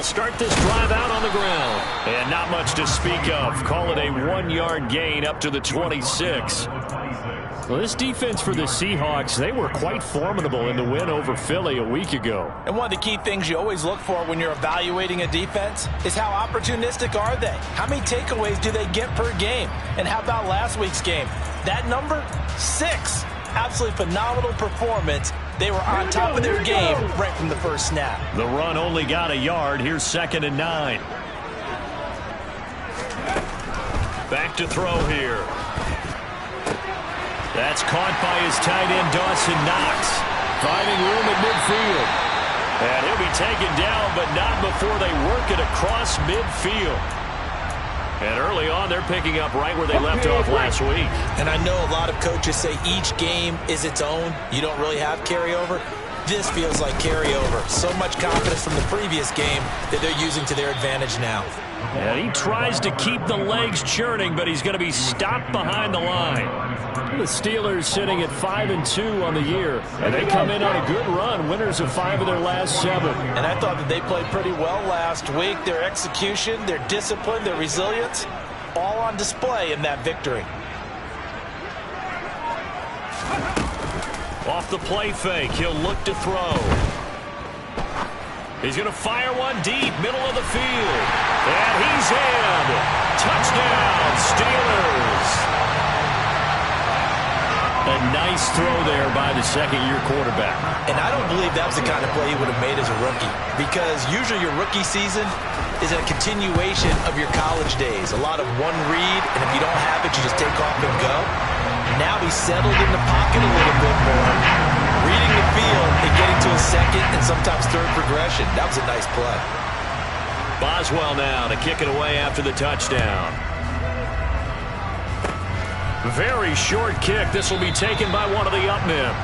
They'll start this drive out on the ground. And not much to speak of. Call it a 1-yard gain up to the 26. Well, this defense for the Seahawks, they were quite formidable in the win over Philly a week ago. And one of the key things you always look for when you're evaluating a defense is how opportunistic are they? How many takeaways do they get per game? And how about last week's game? That number? 6. Absolutely phenomenal performance. They were on top of their game right from the first snap. The run only got a yard. Here's 2nd and 9. Back to throw here. That's caught by his tight end, Dawson Knox. Finding room at midfield. And he'll be taken down, but not before they work it across midfield. And early on, they're picking up right where they left off last week. And I know a lot of coaches say each game is its own. You don't really have carryover. This feels like carryover. So much confidence from the previous game that they're using to their advantage now. And he tries to keep the legs churning, but he's going to be stopped behind the line. The Steelers sitting at 5-2 on the year, and they come in on a good run, winners of 5 of their last 7. And I thought that they played pretty well last week. Their execution, their discipline, their resilience, all on display in that victory. Off the play fake, he'll look to throw. He's going to fire one deep, middle of the field. And he's in. Touchdown, Steelers. A nice throw there by the second-year quarterback. And I don't believe that was the kind of play he would have made as a rookie, because usually your rookie season is a continuation of your college days. A lot of one read, and if you don't have it, you just take off and go. Now he's settled in the pocket a little bit more, reading the field and getting to a second and sometimes third progression. That was a nice play. Boswell now to kick it away after the touchdown. Very short kick. This will be taken by one of the up men.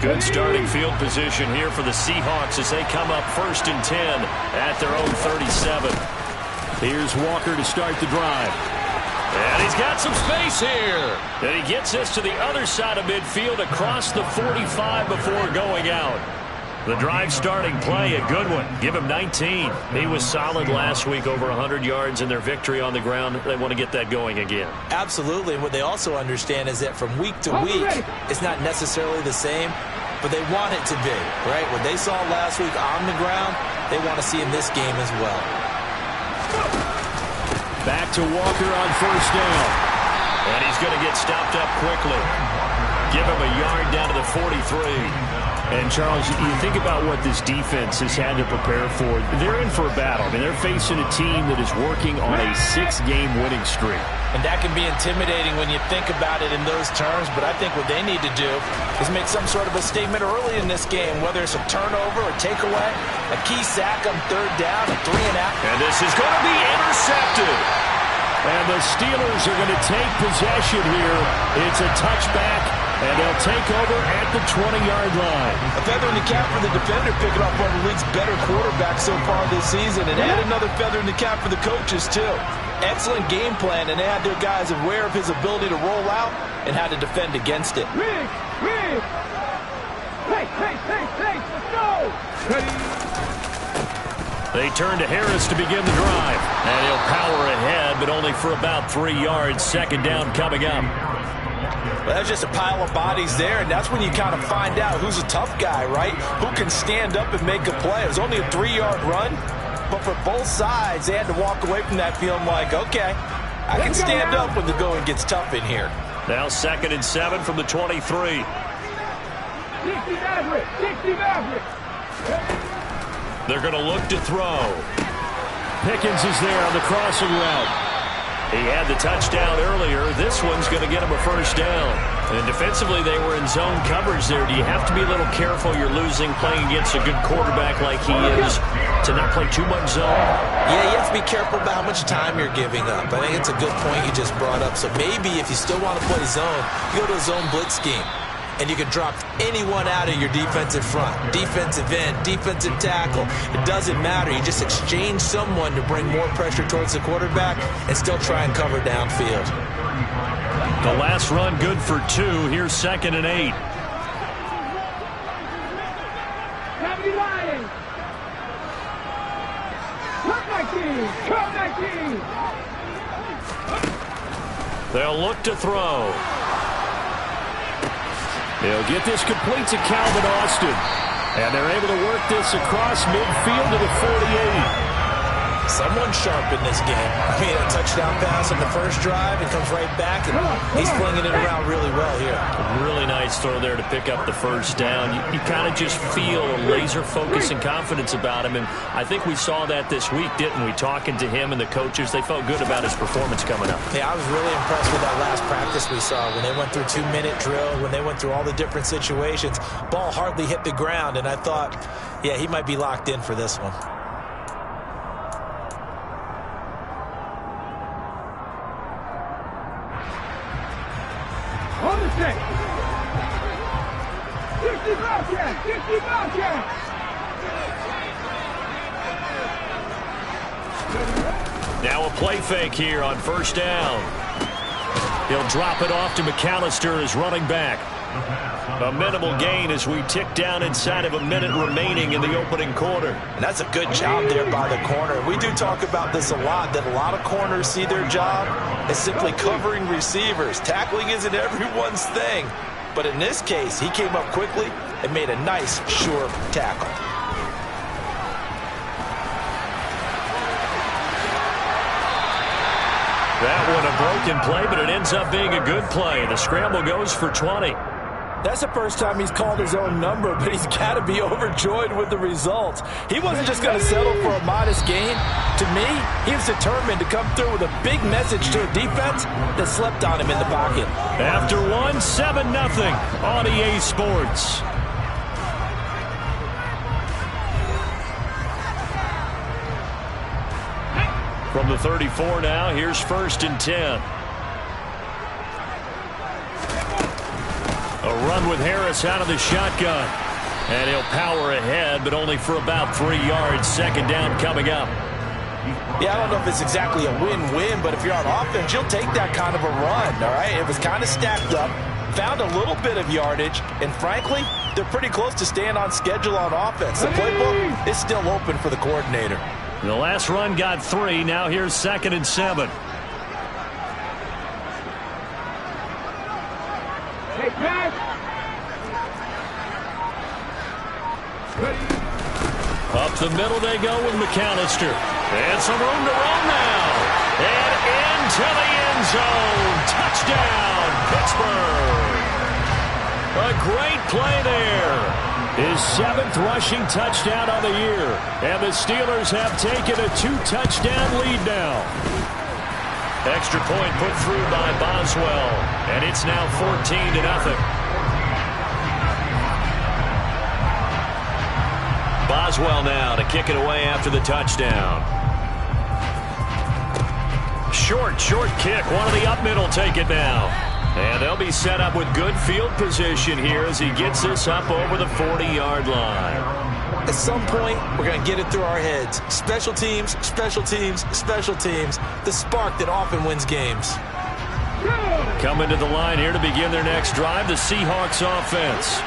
Good starting field position here for the Seahawks as they come up 1st and 10 at their own 37. Here's Walker to start the drive. And he's got some space here. And he gets this to the other side of midfield across the 45 before going out. The drive starting play, a good one. Give him 19. He was solid last week, over 100 yards in their victory on the ground. They want to get that going again. Absolutely. And what they also understand is that from week to week, it's not necessarily the same, but they want it to be, right? What they saw last week on the ground, they want to see in this game as well. Back to Walker on 1st down. And he's going to get stopped up quickly. Give him a yard down to the 43. And, Charles, you think about what this defense has had to prepare for. They're in for a battle. I mean, they're facing a team that is working on a 6-game winning streak. And that can be intimidating when you think about it in those terms. But I think what they need to do is make some sort of a statement early in this game, whether it's a turnover or takeaway, a key sack on 3rd down, a 3-and-out. And this is going to be intercepted. And the Steelers are going to take possession here. It's a touchback, and they'll take over at the 20-yard line. A feather in the cap for the defender, picking off one of the league's better quarterbacks so far this season. And add another feather in the cap for the coaches, too. Excellent game plan, and they had their guys aware of his ability to roll out and how to defend against it. Hey, let's go! They turn to Harris to begin the drive. And he'll power ahead, but only for about 3 yards. 2nd down coming up. Well, that's just a pile of bodies there, and that's when you kind of find out who's a tough guy, right? Who can stand up and make a play. It was only a 3-yard run, but for both sides, they had to walk away from that feeling like, okay, I can stand up when the going gets tough in here. Now 2nd and 7 from the 23. 60 Maverick. They're going to look to throw. Pickens is there on the crossing route. He had the touchdown earlier. This one's going to get him a 1st down. And defensively, they were in zone coverage there. Do you have to be a little careful? You're losing playing against a good quarterback like he is to not play too much zone? Yeah, you have to be careful about how much time you're giving up. I think it's a good point you just brought up. So maybe if you still want to play zone, you go to a zone blitz scheme. and you can drop anyone out of your defensive front. Defensive end, defensive tackle. It doesn't matter. You just exchange someone to bring more pressure towards the quarterback and still try and cover downfield. The last run good for 2. Here's 2nd and 8. They'll look to throw. He'll get this complete to Calvin Austin. And they're able to work this across midfield to the 48. Someone sharp in this game. I mean, a touchdown pass on the first drive. It comes right back, and he's flinging it around really well here. A really nice throw there to pick up the first down. You kind of just feel a laser focus and confidence about him, and I think we saw that this week, didn't we? Talking to him and the coaches, they felt good about his performance coming up. Yeah, I was really impressed with that last practice we saw when they went through 2-minute drill, when they went through all the different situations. Ball hardly hit the ground, and I thought, yeah, he might be locked in for this one. On the stick. 50 Bobcat! 50 Bobcat! Now a play fake here on first down. He'll drop it off to McAllister as running back. A minimal gain as we tick down inside of a minute remaining in the opening quarter. And that's a good job there by the corner. We do talk about this a lot, that a lot of corners see their job as simply covering receivers. Tackling isn't everyone's thing. But in this case, he came up quickly and made a nice, sure tackle. That one a broken play, but it ends up being a good play. The scramble goes for 20. That's the first time he's called his own number, but he's got to be overjoyed with the results. He wasn't just going to settle for a modest gain. To me, he was determined to come through with a big message to a defense that slept on him in the pocket. After 7-0 on EA Sports. From the 34 now, here's 1st and 10. A run with Harris out of the shotgun. And he'll power ahead, but only for about 3 yards. 2nd down coming up. Yeah, I don't know if it's exactly a win-win, but if you're on offense, you'll take that kind of a run, all right? It was kind of stacked up, found a little bit of yardage, and frankly, they're pretty close to staying on schedule on offense. The playbook is still open for the coordinator. The last run got 3. Now here's 2nd and 7. Up the middle they go with McAllister. And some room to run now. And into the end zone. Touchdown, Pittsburgh. A great play there. His 7th rushing touchdown on the year. And the Steelers have taken a 2-touchdown lead now. Extra point put through by Boswell. And it's now 14-0. Boswell now to kick it away after the touchdown. Short kick. One of the up middle take it now. And they'll be set up with good field position here as he gets this up over the 40-yard line. At some point, we're going to get it through our heads. Special teams, special teams, special teams. The spark that often wins games. Coming to the line here to begin their next drive, the Seahawks offense.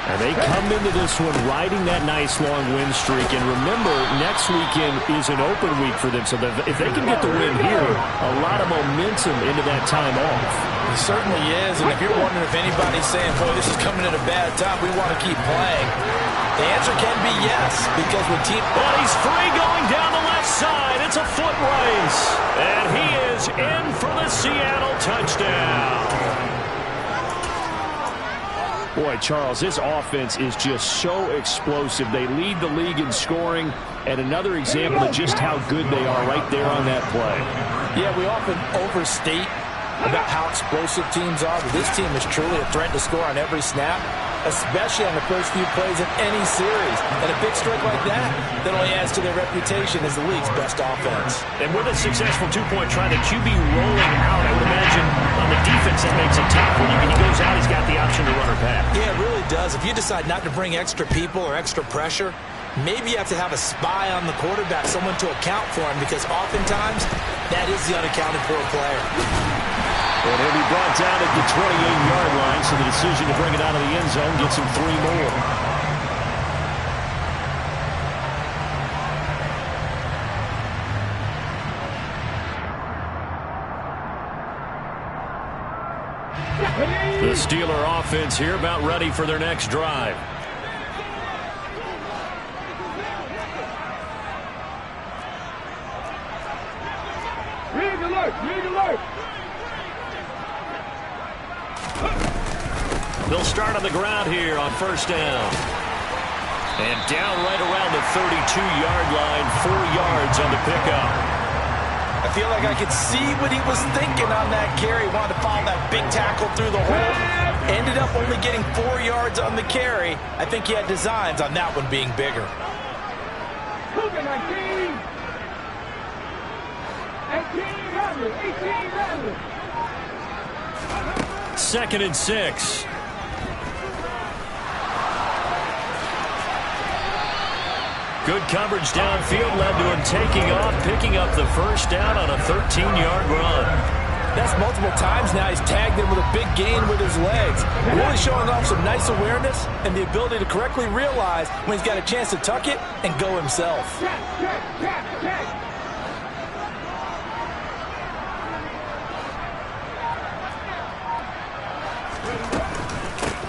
And they come into this one riding that nice long win streak. And remember, next weekend is an open week for them. So if they can get the win here, a lot of momentum into that time off. It certainly is. And if you're wondering if anybody's saying, boy, this is coming at a bad time, we want to keep playing, the answer can be yes. Because when But he's free going down the left side. It's a foot race. And he is in for the Seattle touchdown. Boy, Charles, this offense is just so explosive. They lead the league in scoring, and another example of just how good they are right there on that play. Yeah, we often overstate about how explosive teams are, but this team is truly a threat to score on every snap. especially on the first few plays of any series. And a big strike like that only adds to their reputation as the league's best offense. And with a successful two-point try, the QB rolling out, I would imagine on the defense that makes it tough. When he goes out, he's got the option to run or pass. Yeah, it really does. If you decide not to bring extra people or extra pressure, maybe you have to have a spy on the quarterback, someone to account for him, because oftentimes that is the unaccounted for player. And he'll be brought down at the 28-yard line, so the decision to bring it out of the end zone gets him 3 more. The Steeler offense here about ready for their next drive. Read alert! Read alert! They'll start on the ground here on first down. And down right around the 32-yard line, 4 yards on the pickup. I feel like I could see what he was thinking on that carry. Wanted to follow that big tackle through the hole. Ended up only getting 4 yards on the carry. I think he had designs on that one being bigger. 18 runners, 18 runners. 2nd and 6. Good coverage downfield led to him taking off, picking up the first down on a 13-yard run. That's multiple times now. He's tagged him with a big gain with his legs. Really showing off some nice awareness and the ability to correctly realize when he's got a chance to tuck it and go himself.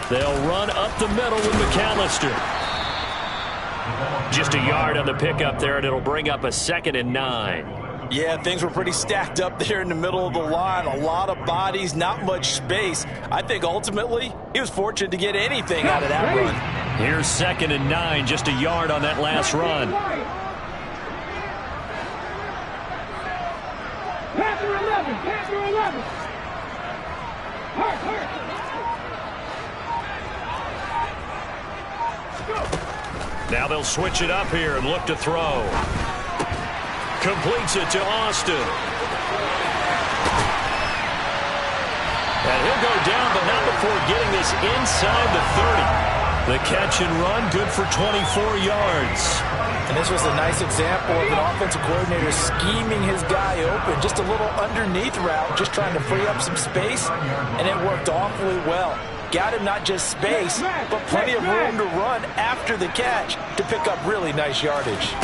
They'll run up the middle with McAllister. Just a yard on the pickup there, and it'll bring up a 2nd and 9. Yeah, things were pretty stacked up there in the middle of the line. A lot of bodies, not much space. I think ultimately he was fortunate to get anything out of that run. Here's 2nd and 9, just a yard on that last run. Panther 11, Panther 11. Hurt. Now they'll switch it up here and look to throw. Completes it to Austin. And he'll go down, but not before getting this inside the 30. The catch and run, good for 24 yards. And this was a nice example of an offensive coordinator scheming his guy open. Just a little underneath route, just trying to free up some space, and it worked awfully well. Got him not just space, but plenty of room to run after the catch to pick up really nice yardage.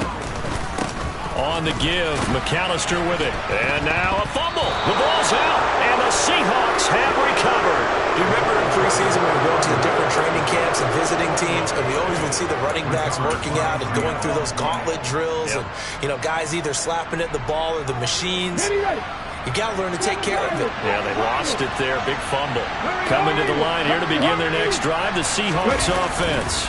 On the give, McAllister with it. And now a fumble. The ball's out, and the Seahawks have recovered. You remember in preseason when we go to the different training camps and visiting teams, and we always would see the running backs working out and going through those gauntlet drills, and, guys either slapping at the ball or the machines. You got to learn to take care of it. Yeah, they lost it there. Big fumble. Coming to the line here to begin their next drive, the Seahawks offense.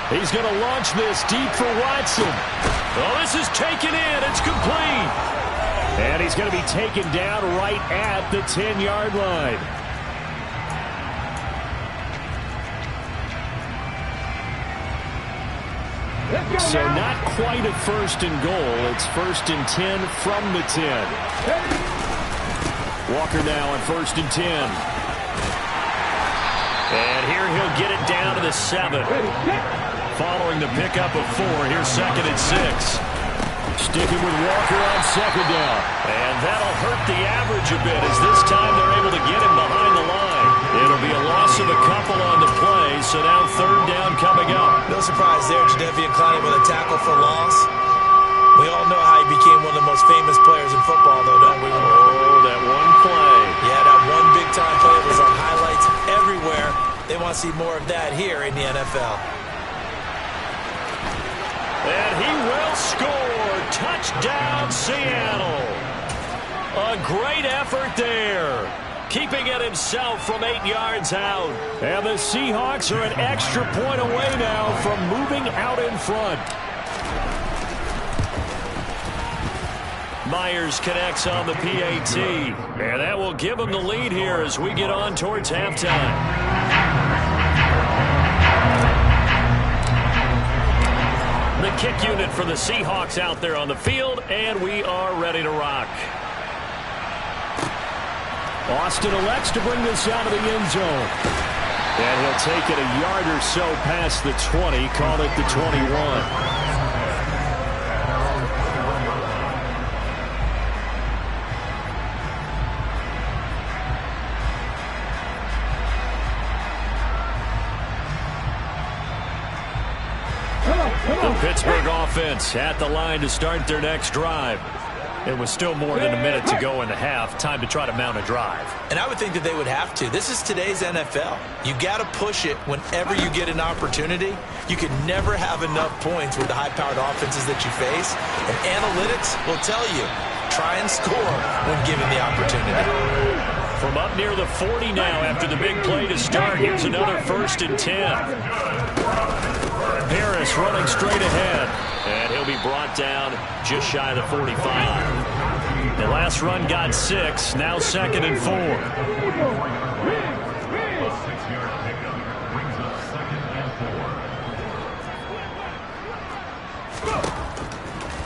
He's going to launch this deep for Watson. Oh, this is taken in. It's complete. And he's going to be taken down right at the 10-yard line. So not quite a 1st and goal. It's 1st and 10 from the 10. Walker now on 1st and 10. And here he'll get it down to the 7. Following the pickup of 4, here's 2nd and 6. Sticking with Walker on 2nd down. And that'll hurt the average a bit as this time they're able to get him behind the line. It'll be a loss of a couple on the play, so now 3rd down coming up. No surprise there, Jadeveon Clowney with a tackle for loss. We all know how he became one of the most famous players in football, though, don't we? Oh, that one play. Yeah, that one big-time play was on highlights everywhere. They want to see more of that here in the NFL. And he will score. Touchdown, Seattle. A great effort there. Keeping it himself from 8 yards out. And the Seahawks are an extra point away now from moving out in front. Myers connects on the PAT. And that will give them the lead here as we get on towards halftime. The kick unit for the Seahawks out there on the field, and we are ready to rock. Austin elects to bring this out of the end zone. And he'll take it a yard or so past the 20, call it the 21. The Pittsburgh offense at the line to start their next drive. It was still more than a minute to go in the half. Time to try to mount a drive. And I would think that they would have to. This is today's NFL. You got to push it whenever you get an opportunity. You can never have enough points with the high-powered offenses that you face. And analytics will tell you, try and score when given the opportunity. From up near the 40 now after the big play to start. Here's another 1st and 10. Harris running straight ahead. And he'll be brought down just shy of the 45. The last run got 6. Now 2nd and 4.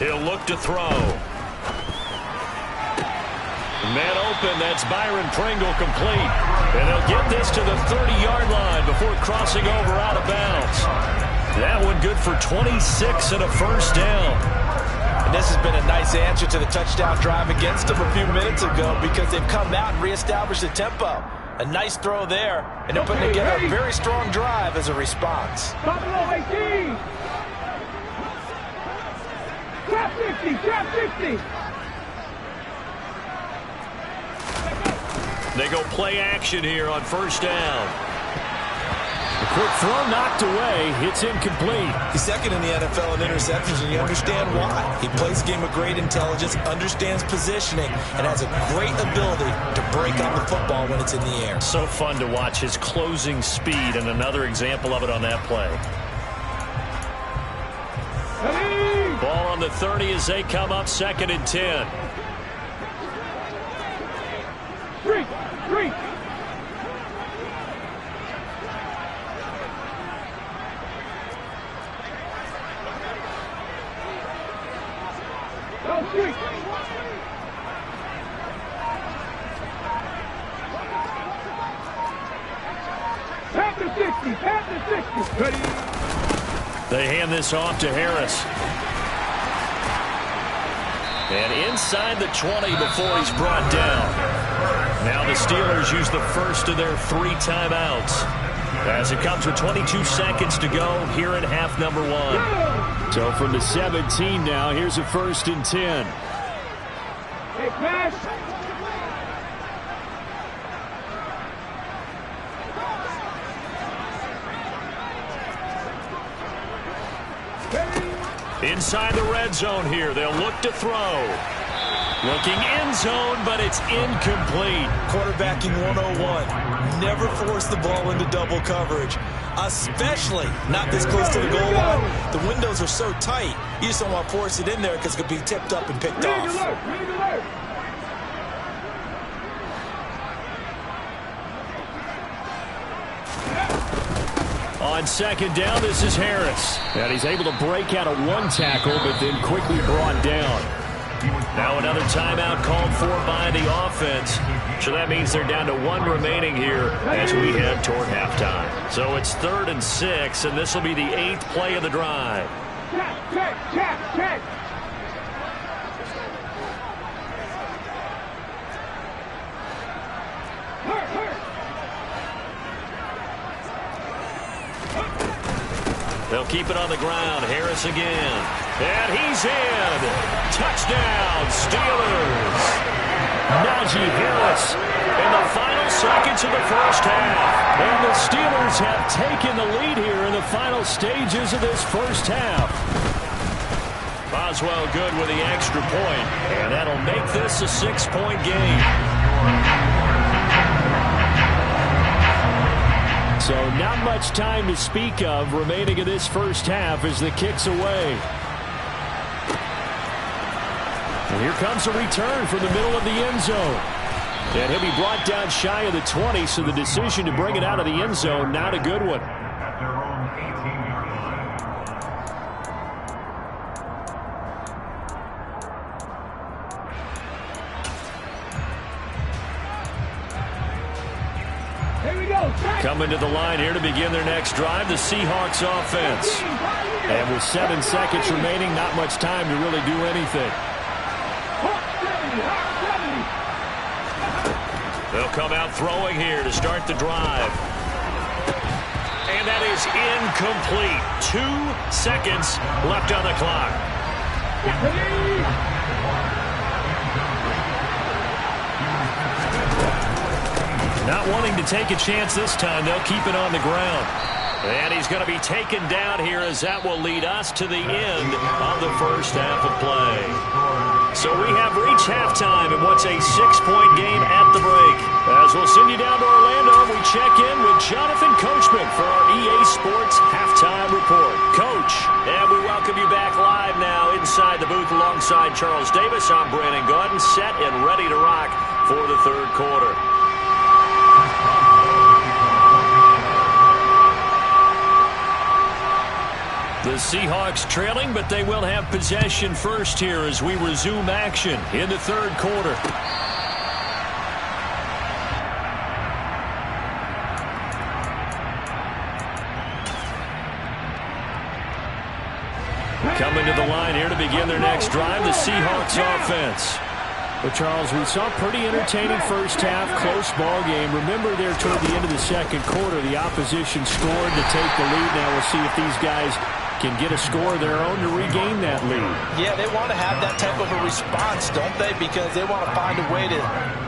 He'll look to throw. Man open, that's Byron Pringle complete. And they'll get this to the 30-yard line before crossing over out of bounds. That one good for 26 and a 1st down. And this has been a nice answer to the touchdown drive against them a few minutes ago because they've come out and reestablished the tempo. A nice throw there, and they're putting together a very strong drive as a response. Buffalo 18. Trap 60, trap 60. They go play action here on 1st down. The quick throw knocked away. It's incomplete. He's 2nd in the NFL in interceptions, and you understand why. He plays a game of great intelligence, understands positioning, and has a great ability to break on the football when it's in the air. So fun to watch his closing speed, and another example of it on that play. Ball on the 30 as they come up 2nd and 10. Street. They hand this off to Harris. And inside the 20 before he's brought down. Now the Steelers use the first of their 3 timeouts. As it comes with 22 seconds to go here in half number 1. So from the 17 now, here's a 1st and 10. Hey, smash. Inside the red zone here. They'll look to throw. Looking end zone, but it's incomplete. Quarterbacking 101. Never force the ball into double coverage, especially not this close to the goal line. The windows are so tight, you just don't want to force it in there because it could be tipped up and picked off. On 2nd down, this is Harris. And he's able to break out of 1 tackle, but then quickly brought down. Now another timeout called for by the offense. So that means they're down to 1 remaining here as we head toward halftime. So it's 3rd and 6, and this will be the 8th play of the drive. Check. They'll keep it on the ground. Harris again. And he's in. Touchdown, Steelers. Najee Harris In the final seconds of the first half. And the Steelers have taken the lead here in the final stages of this first half. Boswell good with the extra point. And that'll make this a 6-point game. So not much time to speak of remaining in this first half as the kick's away. And here comes a return from the middle of the end zone. And he'll be brought down shy of the 20, so the decision to bring it out of the end zone, not a good one. Coming to the line here to begin their next drive, the Seahawks offense. And with 7 seconds remaining, not much time to really do anything. They'll come out throwing here to start the drive. And that is incomplete. 2 seconds left on the clock. Not wanting to take a chance this time, they'll keep it on the ground. And he's going to be taken down here as that will lead us to the end of the first half of play. So we have reached halftime in what's a 6-point game at the break. As we'll send you down to Orlando, we check in with Jonathan Coachman for our EA Sports Halftime Report. Coach, and we welcome you back live now inside the booth alongside Charles Davis. I'm Brandon Gaudin, set and ready to rock for the third quarter. The Seahawks trailing, but they will have possession first here as we resume action in the third quarter. Coming to the line here to begin their next drive, the Seahawks offense. Well, Charles, we saw a pretty entertaining first half, close ball game. Remember there toward the end of the second quarter, the opposition scored to take the lead. Now we'll see if these guys can get a score of their own to regain that lead. Yeah, they want to have that type of a response, don't they? Because they want to find a way to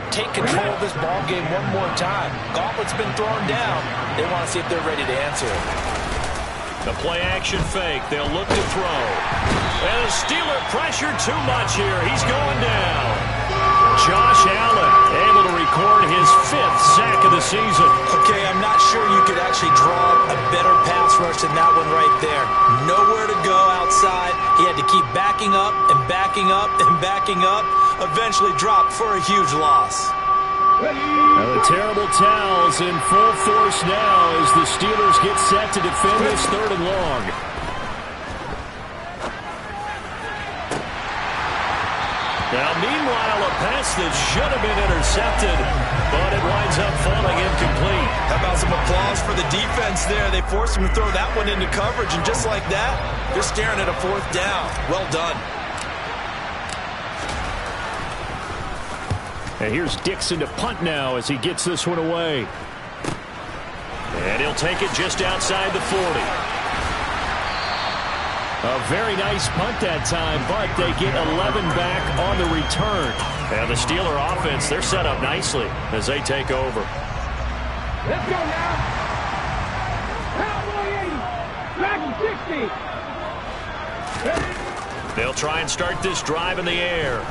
take control of this ball game one more time. Gauntlet's been thrown down. They want to see if they're ready to answer it. The play-action fake. They'll look to throw. And the Steeler pressure too much here. He's going down. Josh Allen able to record his 5th sack of the season. Okay, I'm not sure you could actually draw a better pass rush than that one right there. Nowhere to go outside. He had to keep backing up and backing up and backing up. Eventually dropped for a huge loss. Now the terrible towels in full force now as the Steelers get set to defend this 3rd and long. Now, meanwhile, a pass that should have been intercepted, but it winds up falling incomplete. How about some applause for the defense there? They forced him to throw that one into coverage, and just like that, they're staring at a 4th down. Well done. And here's Dixon to punt now as he gets this one away. And he'll take it just outside the 40. A very nice punt that time, but they get 11 back on the return. And the Steeler offense, they're set up nicely as they take over. Let's go now. Cowboy 80. Dragon 60. They'll try and start this drive in the air.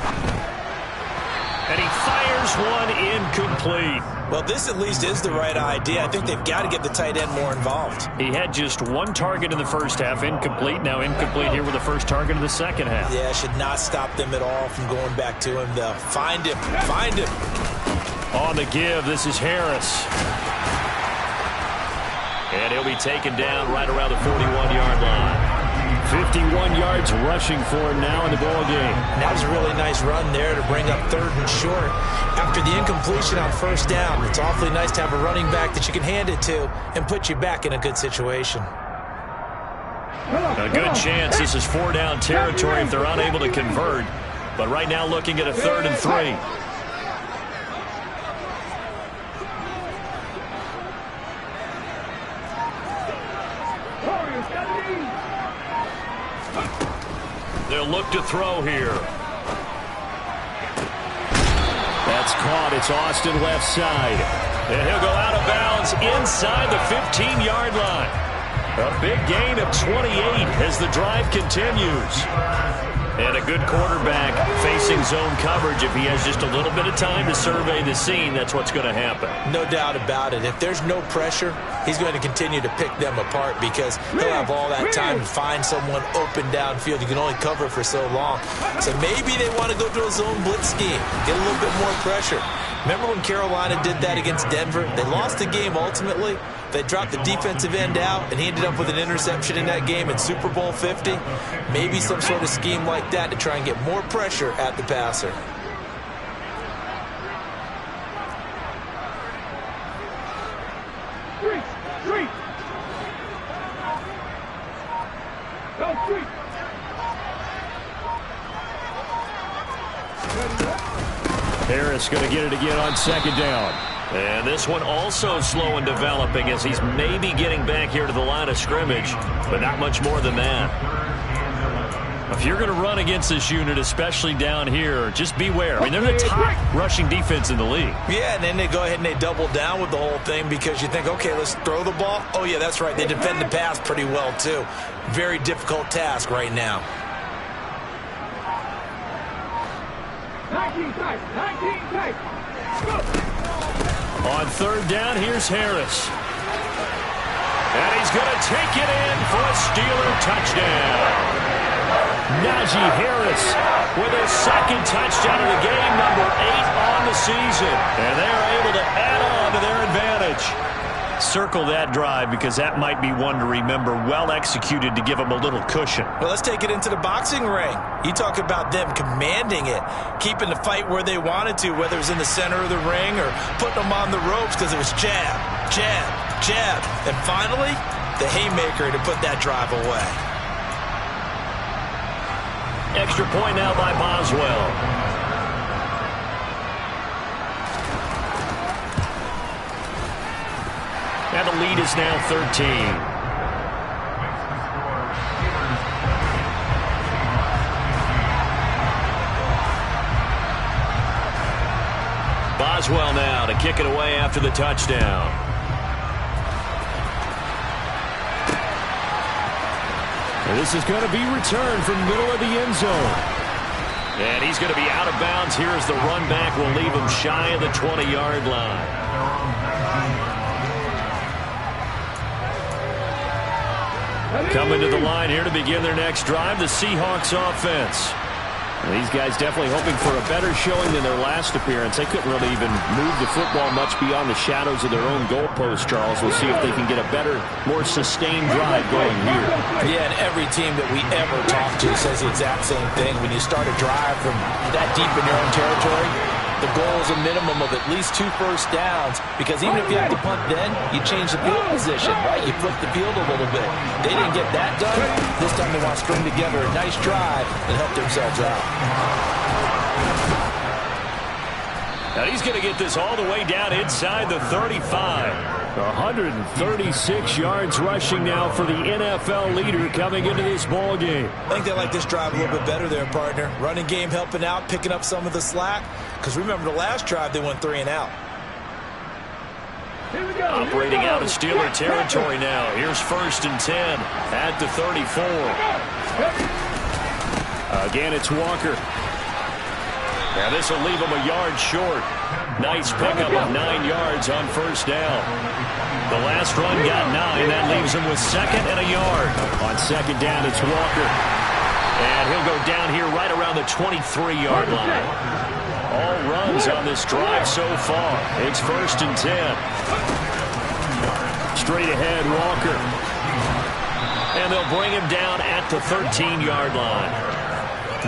And he fires one incomplete. Well, this at least is the right idea. I think they've got to get the tight end more involved. He had just 1 target in the first half, incomplete. Now incomplete here with the first target of the second half. Yeah, should not stop them at all from going back to him, though. Find him. Find him. On the give, this is Harris. And he'll be taken down right around the 41-yard line. 51 yards rushing for him now in the ball game. That was a really nice run there to bring up 3rd and short. After the incompletion on 1st down, it's awfully nice to have a running back that you can hand it to and put you back in a good situation. A good chance this is 4-down territory if they're unable to convert. But right now looking at a 3rd and 3. They'll look to throw here. That's caught. It's Austin left side. And he'll go out of bounds inside the 15-yard line. A big gain of 28 as the drive continues. And a good quarterback facing zone coverage, if he has just a little bit of time to survey the scene, that's what's going to happen. No doubt about it. If there's no pressure, he's going to continue to pick them apart because he'll have all that time to find someone open downfield. You can only cover for so long. So maybe they want to go to a zone blitz scheme, get a little bit more pressure. Remember when Carolina did that against Denver? They lost the game ultimately. They dropped the defensive end out, and he ended up with an interception in that game in Super Bowl 50. Maybe some sort of scheme like that to try and get more pressure at the passer. Harris going to get it again on second down. And this one also slow in developing as he's maybe getting back here to the line of scrimmage, but not much more than that. If you're going to run against this unit, especially down here, just beware. I mean, they're the top rushing defense in the league. Yeah, and then they go ahead and they double down with the whole thing because you think, okay, let's throw the ball. Oh, yeah, that's right. They defend the pass pretty well, too. Very difficult task right now. 19 tight. 19 tight. Go. On third down, here's Harris. And he's going to take it in for a Steeler touchdown. Najee Harris with his second touchdown of the game, number 8 on the season. And they're able to add on to their advantage. Circle that drive because that might be one to remember. Well executed to give them a little cushion. Well, let's take it into the boxing ring. You talk about them commanding it, keeping the fight where they wanted to, whether it was in the center of the ring or putting them on the ropes because it was jab, jab, jab. And finally, the haymaker to put that drive away. Extra point now by Boswell. And the lead is now 13. Boswell now to kick it away after the touchdown. And this is going to be returned from the middle of the end zone. And he's going to be out of bounds here as the run back will leave him shy of the 20-yard line. Coming to the line here to begin their next drive, the Seahawks offense. And these guys definitely hoping for a better showing than their last appearance. They couldn't really even move the football much beyond the shadows of their own goalpost, Charles. We'll see if they can get a better, more sustained drive going here. Yeah, and every team that we ever talk to says the exact same thing. When you start a drive from that deep in your own territory, the goal is a minimum of at least 2 first downs, because even if you have to punt then, you change the field position, right? You flip the field a little bit. They didn't get that done. This time they want to string together a nice drive and help themselves out. Now he's going to get this all the way down inside the 35. 136 yards rushing now for the NFL leader coming into this ball game. I think they like this drive a little bit better there, partner. Running game helping out, picking up some of the slack. Because remember the last drive, they went 3 and out. Operating out of Steeler territory now. Here's 1st and 10 at the 34. Again, it's Walker. Now this will leave him a yard short. Nice pickup of 9 yards on 1st down. The last run got 9. That leaves him with 2nd and a yard. On 2nd down, it's Walker. And he'll go down here right around the 23-yard line. All runs on this drive so far. It's 1st and 10. Straight ahead, Walker. And they'll bring him down at the 13-yard line.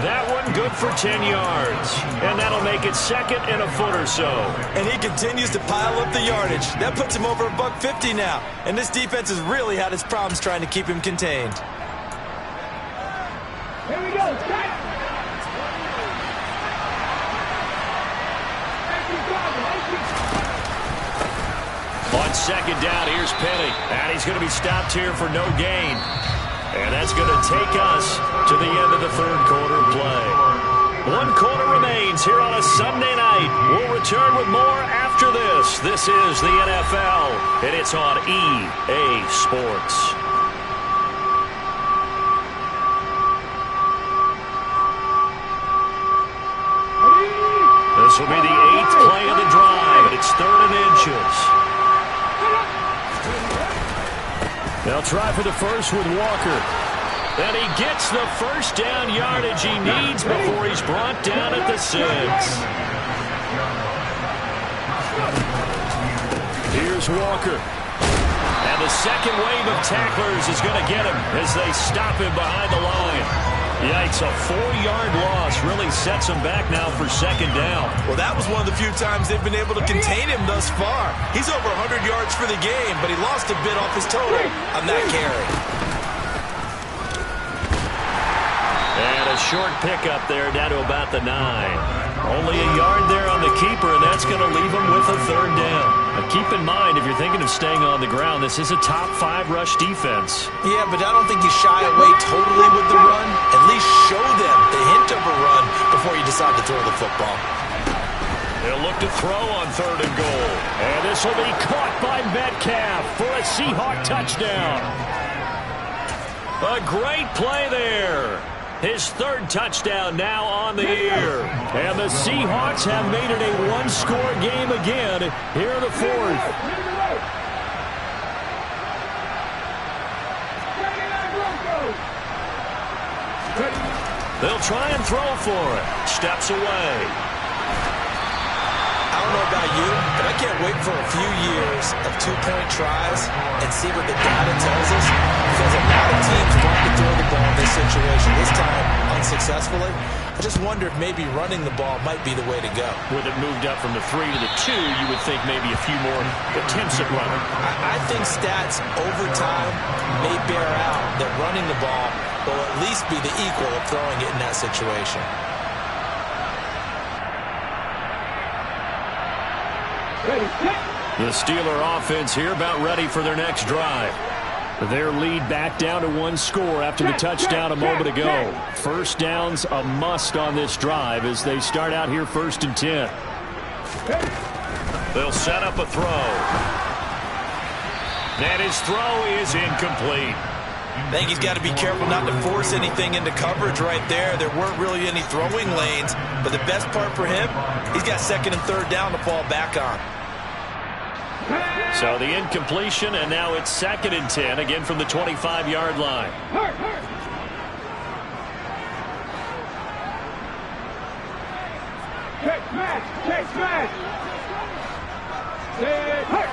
That one good for 10 yards. And that'll make it 2nd and a foot or so. And he continues to pile up the yardage. That puts him over $150 now. And this defense has really had its problems trying to keep him contained. Here we go. On 2nd down, here's Penny. And he's going to be stopped here for no gain. And that's going to take us to the end of the 3rd quarter play. 1 quarter remains here on a Sunday night. We'll return with more after this. This is the NFL, and it's on EA Sports. will be the 8th play of the drive, and it's 3rd and inches. They'll try for the first with Walker. And he gets the first down yardage he needs before he's brought down at the 6. Here's Walker. And the second wave of tacklers is going to get him as they stop him behind the line. Yikes, a 4-yard loss really sets him back now for 2nd down. Well, that was one of the few times they've been able to contain him thus far. He's over 100 yards for the game, but he lost a bit off his total on that carry. And a short pickup there down to about the 9. Only a yard there on the keeper, and that's going to leave him with a 3rd down. Now keep in mind, if you're thinking of staying on the ground, this is a top 5 rush defense. Yeah, but I don't think you shy away totally with the run. At least show them the hint of a run before you decide to throw the football. They'll look to throw on 3rd and goal. And this will be caught by Metcalf for a Seahawk touchdown. A great play there. His 3rd touchdown now on the year. And the Seahawks have made it a one-score game again here in the 4th. They'll try and throw for it. Steps away. I don't know about you, but I can't wait for a few years of 2-point tries and see what the data tells us. Because a lot of teams want to throw the ball in this situation. This time, unsuccessfully. I just wonder if maybe running the ball might be the way to go. With it moved up from the 3 to the 2, you would think maybe a few more attempts at running. I think stats over time may bear out that running the ball will at least be the equal of throwing it in that situation. The Steeler offense here about ready for their next drive. Their lead back down to 1 score after the touchdown a moment ago. First down's a must on this drive as they start out here 1st and 10. They'll set up a throw. And his throw is incomplete. I think he's got to be careful not to force anything into coverage right there. There weren't really any throwing lanes, but the best part for him, he's got 2nd and 3rd down to fall back on. So the incompletion, and now it's 2nd and 10, again from the 25-yard line. Check smash! Check smash! Check hurt!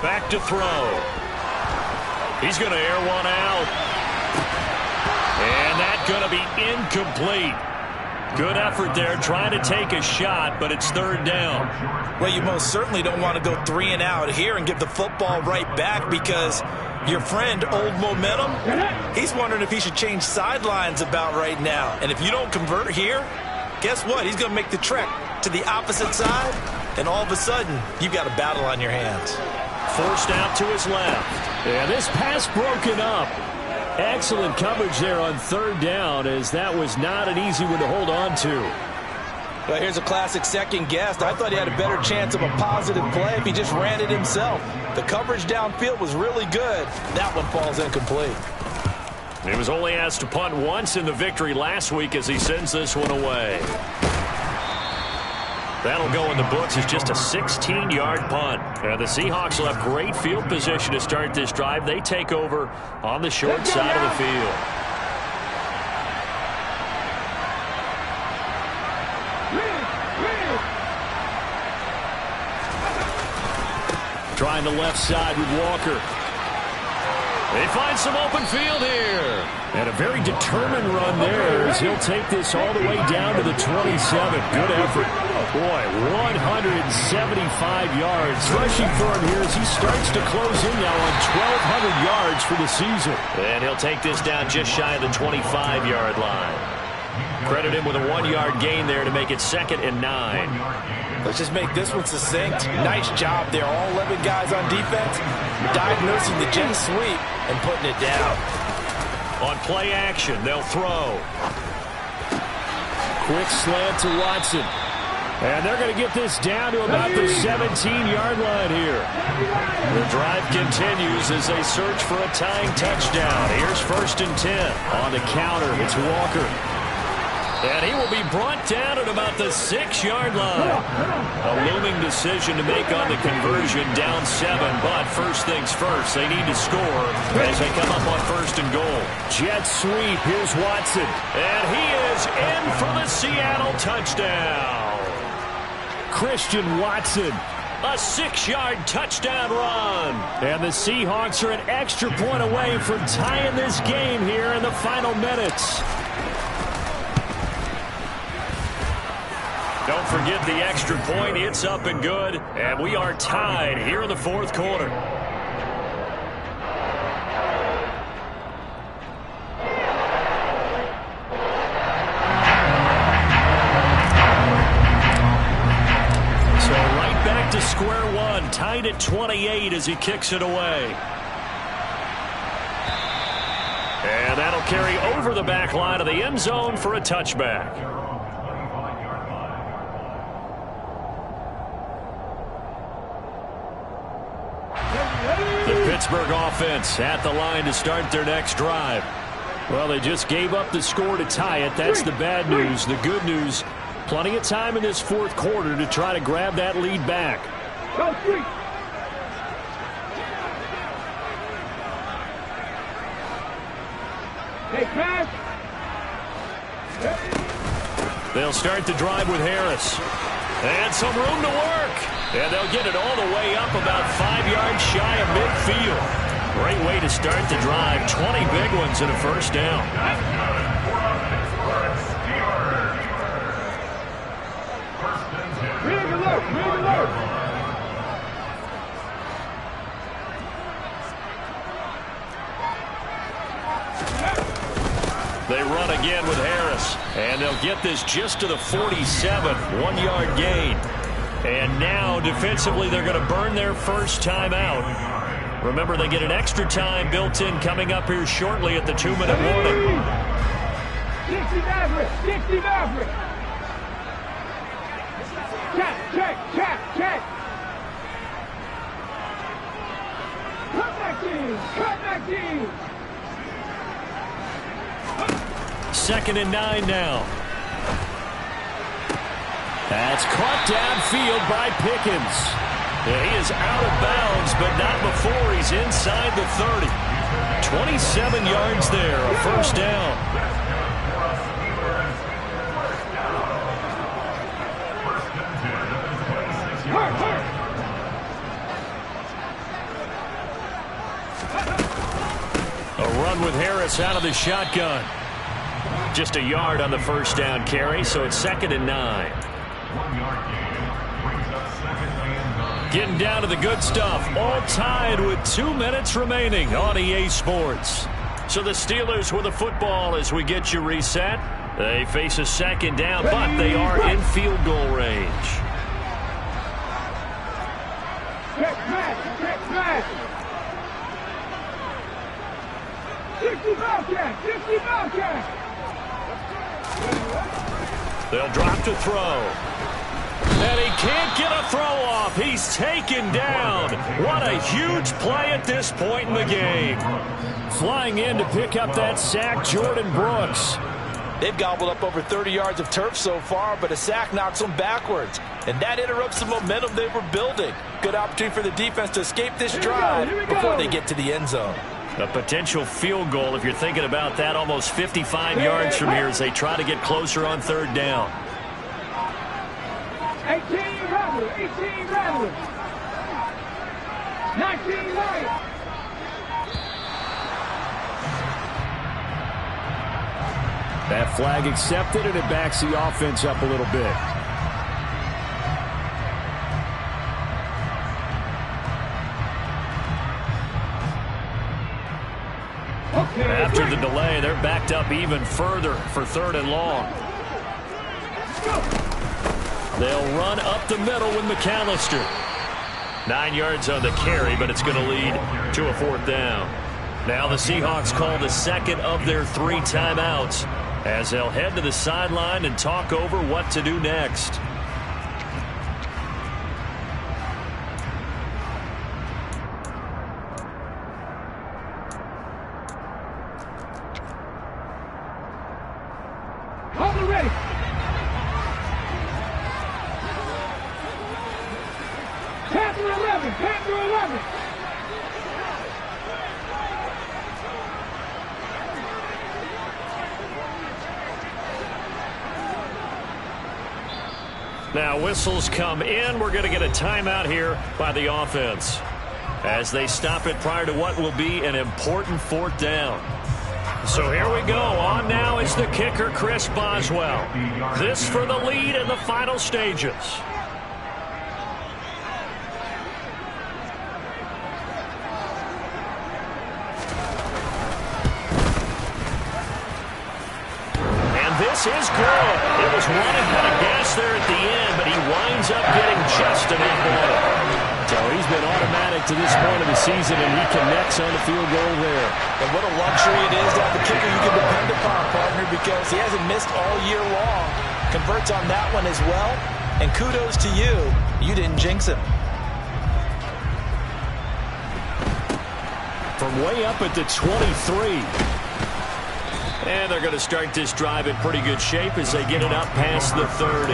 Back to throw. He's going to air one out. And that's going to be incomplete. Good effort there trying to take a shot, but it's 3rd down. Well, you most certainly don't want to go 3 and out here and give the football right back because your friend, Old Momentum, he's wondering if he should change sidelines about right now. And if you don't convert here, guess what? He's going to make the trek to the opposite side, and all of a sudden, you've got a battle on your hands. Forced out to his left. And this pass broken up. Excellent coverage there on 3rd down, as that was not an easy one to hold on to. Well, here's a classic second guess. I thought he had a better chance of a positive play if he just ran it himself. The coverage downfield was really good. That one falls incomplete. He was only asked to punt once in the victory last week as he sends this one away. That'll go in the books as just a 16-yard punt. And the Seahawks will have great field position to start this drive. They take over on the short side of the field. Trying the left side with Walker. They find some open field here. And a very determined run there as he'll take this all the way down to the 27. Good effort. Boy, 175 yards rushing for him here as he starts to close in now on 1,200 yards for the season. And he'll take this down just shy of the 25-yard line. Credit him with a 1-yard gain there to make it 2nd and 9. Let's just make this one succinct. Nice job there. All 11 guys on defense diagnosing the jet sweep and putting it down. On play action, they'll throw. Quick slant to Watson. And they're going to get this down to about the 17-yard line here. The drive continues as they search for a tying touchdown. Here's 1st and 10. On the counter, it's Walker. And he will be brought down at about the 6-yard line. A looming decision to make on the conversion, down 7. But first things first, they need to score as they come up on 1st and goal. Jet sweep. Here's Watson. And he is in for the Seattle touchdown. Christian Watson. A 6-yard touchdown run. And the Seahawks are an extra point away from tying this game here in the final minutes. Don't forget the extra point. It's up and good. And we are tied here in the 4th quarter. So right back to square one. Tied at 28 as he kicks it away. And that'll carry over the back line of the end zone for a touchback. Pittsburgh offense at the line to start their next drive. Well, they just gave up the score to tie it. That's the bad news. The good news, plenty of time in this 4th quarter to try to grab that lead back. Go street. Hey, pass. They'll start the drive with Harris. And some room to work. And they'll get it all the way up about 5 yards shy of midfield. Great way to start the drive. 20 big ones and a first down. Big alert, big alert. They run again with Harris. And they'll get this just to the 47. 1-yard gain. And now, defensively, they're going to burn their first time out. Remember, they get an extra time built in coming up here shortly at the 2-minute warning. 60 Maverick, 60 Maverick. Check. Cut back team. 2nd and 9 now. That's caught downfield by Pickens. Yeah, he is out of bounds, but not before he's inside the 30. 27 yards there, a first down. A run with Harris out of the shotgun. Just a yard on the first down carry, so it's 2nd and 9. Getting down to the good stuff. All tied with 2 minutes remaining on EA Sports. So the Steelers with the football as we get you reset. They face a 2nd down, but they are in field goal range. Check back. 60 Bobcat. They'll drop to throw. And he can't get a throw off. He's taken down. What a huge play at this point in the game. Flying in to pick up that sack, Jordan Brooks. They've gobbled up over 30 yards of turf so far, but a sack knocks them backwards. And that interrupts the momentum they were building. Good opportunity for the defense to escape this drive before they get to the end zone. A potential field goal, if you're thinking about that, almost 55 yards from here as they try to get closer on 3rd down. 18 Rattler. 19 White. That flag accepted, and it backs the offense up a little bit. After the delay, they're backed up even further for 3rd and long. They'll run up the middle with McAllister. 9 yards on the carry, but it's going to lead to a 4th down. Now the Seahawks call the 2nd of their 3 timeouts as they'll head to the sideline and talk over what to do next. 11. 10 to 11. Now whistles come in. We're going to get a timeout here by the offense as they stop it prior to what will be an important fourth down. So here we go. On now is the kicker, Chris Boswell. This for the lead in the final stages. And this is good. It was running out of gas there at the end, but he winds up getting just enough water. So he's been automatic to this point of the season, and he connects on the field goal there. And what a luxury it is to have a kicker you can depend upon, partner, because he hasn't missed all year long. Converts on that one as well. And kudos to you. You didn't jinx him. From way up at the 23. And they're going to start this drive in pretty good shape as they get it up past the 30.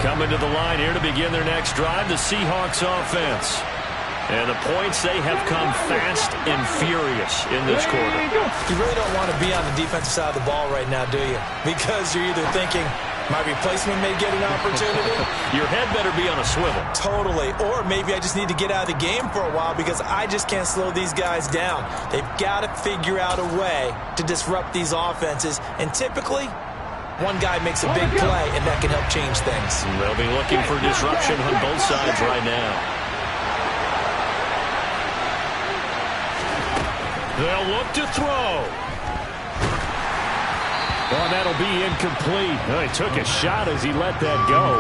Coming to the line here to begin their next drive, the Seahawks offense. And the points, they have come fast and furious in this quarter. You really don't want to be on the defensive side of the ball right now, do you? Because you're either thinking, my replacement may get an opportunity. Your head better be on a swivel. Totally. Or maybe I just need to get out of the game for a while because I just can't slow these guys down. They've got to figure out a way to disrupt these offenses. And typically, one guy makes a big play, and that can help change things. They'll be looking for disruption on both sides right now. They'll look to throw. Well, that'll be incomplete. Well, he took a shot as he let that go.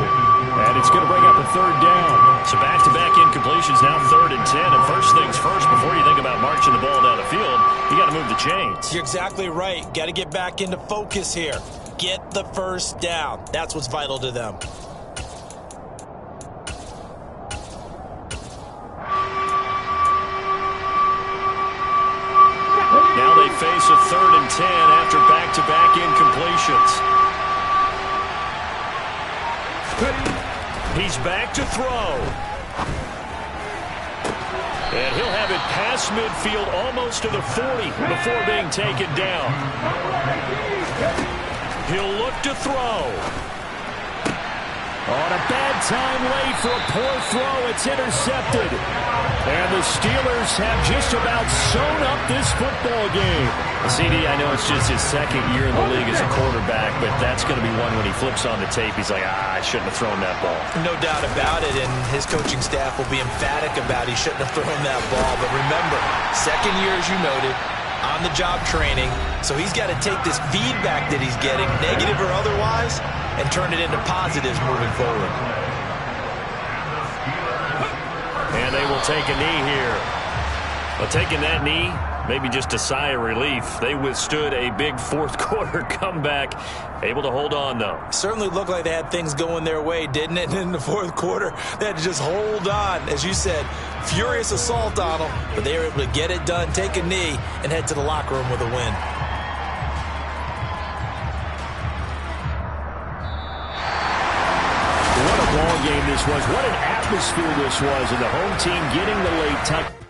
And it's going to bring up a third down. So back-to-back incompletions, now 3rd and 10. And first things first, before you think about marching the ball down the field, you got to move the chains. You're exactly right. Got to get back into focus here. Get the first down. That's what's vital to them. Now they face a 3rd and 10 after back-to-back incompletions. He's back to throw. And he'll have it past midfield almost to the 40 before being taken down. He'll look to throw. On a bad time late for a poor throw. It's intercepted. And the Steelers have just about sewn up this football game. CD, I know it's just his 2nd year in the league as a quarterback, but that's going to be one when he flips on the tape. He's like, I shouldn't have thrown that ball. No doubt about it, and his coaching staff will be emphatic about he shouldn't have thrown that ball. But remember, 2nd year, as you noted, on-the-job training, so he's got to take this feedback that he's getting, negative or otherwise, and turn it into positives moving forward. And they will take a knee here. Well, taking that knee, maybe just a sigh of relief. They withstood a big fourth quarter comeback. Able to hold on, though. Certainly looked like they had things going their way, didn't it? And in the fourth quarter, they had to just hold on. As you said, furious assault on them, but they were able to get it done, take a knee, and head to the locker room with a win. What a ball game this was. What an atmosphere this was. And the home team getting the late touchdown.